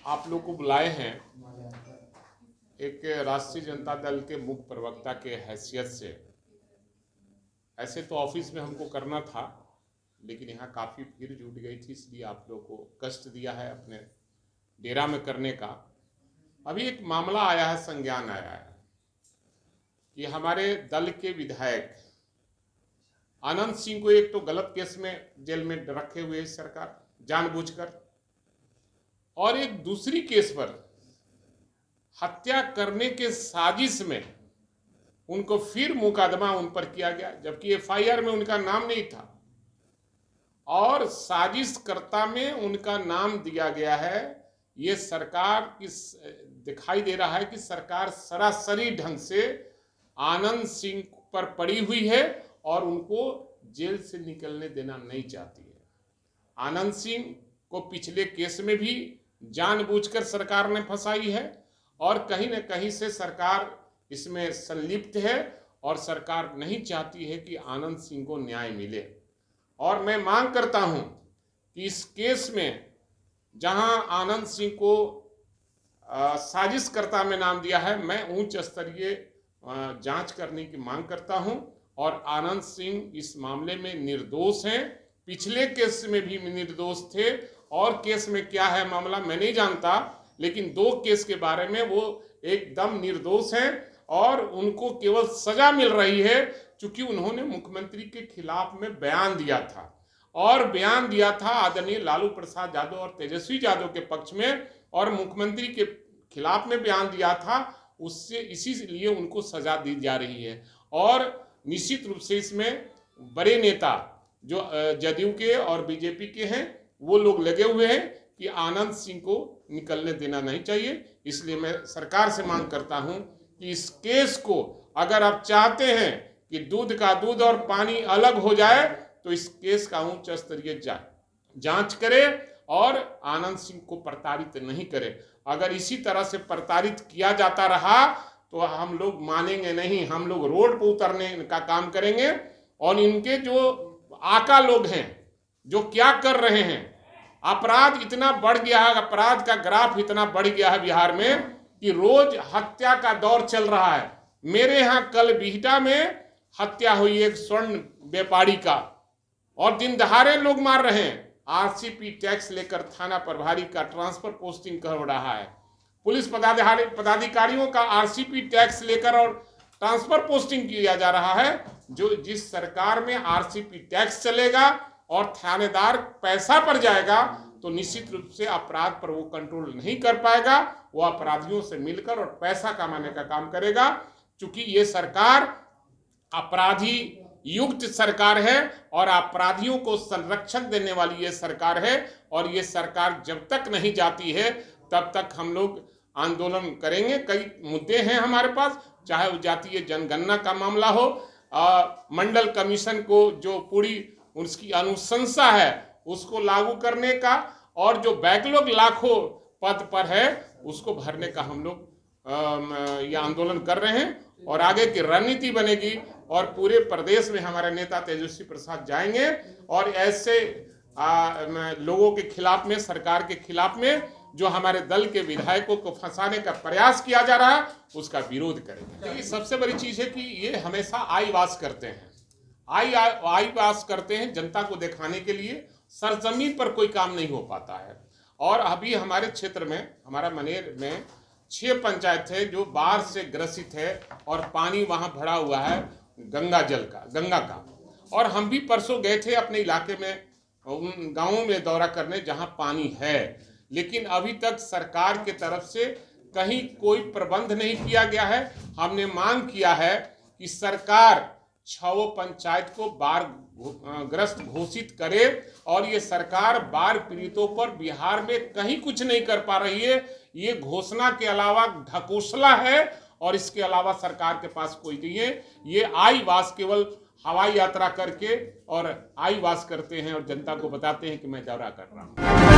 आप लोग को बुलाए हैं एक राष्ट्रीय जनता दल के मुख्य प्रवक्ता के हैसियत से। ऐसे तो ऑफिस में हमको करना था, लेकिन यहाँ काफ़ी भीड़ जुट गई थी, इसलिए आप लोग को कष्ट दिया है अपने डेरा में करने का। अभी एक मामला आया है, संज्ञान आया है कि हमारे दल के विधायक आनंद सिंह को एक तो गलत केस में जेल में रखे हुए है सरकार जानबूझकर, और एक दूसरी केस पर हत्या करने के साजिश में उनको फिर मुकदमा उन पर किया गया, जबकि एफआईआर में उनका नाम नहीं था और साजिशकर्ता में उनका नाम दिया गया है। ये सरकार की दिखाई दे रहा है कि सरकार सरासरी ढंग से आनंद सिंह पर पड़ी हुई है और उनको जेल से निकलने देना नहीं चाहती है। आनंद सिंह को पिछले केस में भी जानबूझकर सरकार ने फंसाई है और कहीं न कहीं से सरकार इसमें संलिप्त है और सरकार नहीं चाहती है कि आनंद सिंह को न्याय मिले। और मैं मांग करता हूं कि इस केस में जहां आनंद सिंह को साजिशकर्ता में नाम दिया है, मैं उच्च स्तरीय जांच करने की मांग करता हूं और आनंद सिंह इस मामले में निर्दोष हैं। पिछले केस में भी निर्दोष थे और केस में क्या है मामला मैं नहीं जानता, लेकिन 2 केस के बारे में वो एकदम निर्दोष हैं और उनको केवल सजा मिल रही है क्योंकि उन्होंने मुख्यमंत्री के खिलाफ में बयान दिया था और बयान दिया था आदरणीय लालू प्रसाद यादव और तेजस्वी यादव के पक्ष में और मुख्यमंत्री के खिलाफ में बयान दिया था, उससे इसीलिए उनको सजा दी जा रही है। और निश्चित रूप से इसमें बड़े नेता जो जदयू के और बीजेपी के हैं वो लोग लगे हुए हैं कि आनंद सिंह को निकलने देना नहीं चाहिए। इसलिए मैं सरकार से मांग करता हूं कि इस केस को अगर आप चाहते हैं कि दूध का दूध और पानी अलग हो जाए तो इस केस का उच्च स्तरीय जांच करे और आनंद सिंह को प्रताड़ित नहीं करे। अगर इसी तरह से प्रताड़ित किया जाता रहा तो हम लोग मानेंगे नहीं, हम लोग रोड पर उतरने का काम करेंगे। और इनके जो आका लोग हैं जो क्या कर रहे हैं, अपराध इतना बढ़ गया है, अपराध का ग्राफ इतना बढ़ गया है बिहार में कि रोज हत्या का दौर चल रहा है। मेरे यहाँ कल बिहटा में हत्या हुई एक स्वर्ण व्यापारी का और दिन दहाड़े लोग मार रहे हैं। आरसीपी टैक्स लेकर थाना प्रभारी का ट्रांसफर पोस्टिंग कर रहा है, पुलिस पदाधिकारियों का आरसीपी टैक्स लेकर और ट्रांसफर पोस्टिंग किया जा रहा है। जो जिस सरकार में आरसीपी टैक्स चलेगा और थानेदार पैसा पर जाएगा तो निश्चित रूप से अपराध पर वो कंट्रोल नहीं कर पाएगा, वो अपराधियों से मिलकर और पैसा कमाने का काम करेगा। क्योंकि ये सरकार अपराधी युक्त सरकार है और अपराधियों को संरक्षण देने वाली ये सरकार है और ये सरकार जब तक नहीं जाती है तब तक हम लोग आंदोलन करेंगे। कई मुद्दे हैं हमारे पास, चाहे वो जातीय जनगणना का मामला हो, मंडल कमीशन को जो पूरी उसकी अनुशंसा है उसको लागू करने का, और जो बैकलॉग लाखों पद पर है उसको भरने का हम लोग ये आंदोलन कर रहे हैं। और आगे की रणनीति बनेगी और पूरे प्रदेश में हमारे नेता तेजस्वी प्रसाद जाएंगे और ऐसे लोगों के खिलाफ में, सरकार के खिलाफ में जो हमारे दल के विधायकों को फंसाने का प्रयास किया जा रहा है उसका विरोध करेंगे। सबसे बड़ी चीज है कि ये हमेशा आईवास करते हैं, आईवास करते हैं जनता को दिखाने के लिए, सरजमीन पर कोई काम नहीं हो पाता है। और अभी हमारे क्षेत्र में, हमारा मनेर में 6 पंचायत है जो बाढ़ से ग्रसित है और पानी वहां भरा हुआ है गंगा का। और हम भी परसों गए थे अपने इलाके में उन गांवों में दौरा करने जहां पानी है, लेकिन अभी तक सरकार के तरफ से कहीं कोई प्रबंध नहीं किया गया है। हमने मांग किया है कि सरकार 6 पंचायत को बाढ़ ग्रस्त घोषित करे और ये सरकार बाढ़ पीड़ितों पर बिहार में कहीं कुछ नहीं कर पा रही है। ये घोषणा के अलावा ढकोसला है और इसके अलावा सरकार के पास कोई नहीं है। ये आईवास केवल हवाई यात्रा करके और आईवास करते हैं और जनता को बताते हैं कि मैं दौरा कर रहा हूँ।